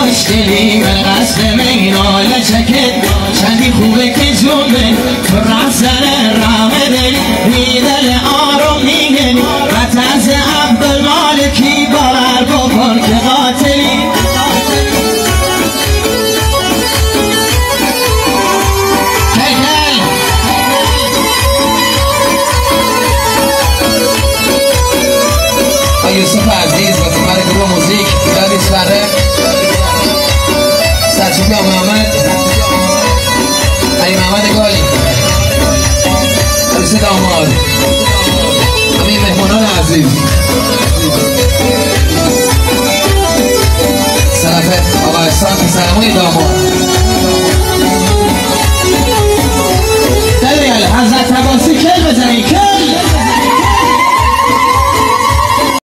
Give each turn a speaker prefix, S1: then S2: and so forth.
S1: خوشگلی من قصد مینال چکت چندی خوبه که جنبه تو رفتن رامه دلی میدل آروم میگنی قطعز عبدالمالکی باور بکن که قاتلی
S2: یوسف عزیز و کمر گروه موزیک دادی سفره سرچوبی محمد علی محمد گالی عروس داماد همین مهمانان عزیز سرفه آقا احسان پسرموی داماد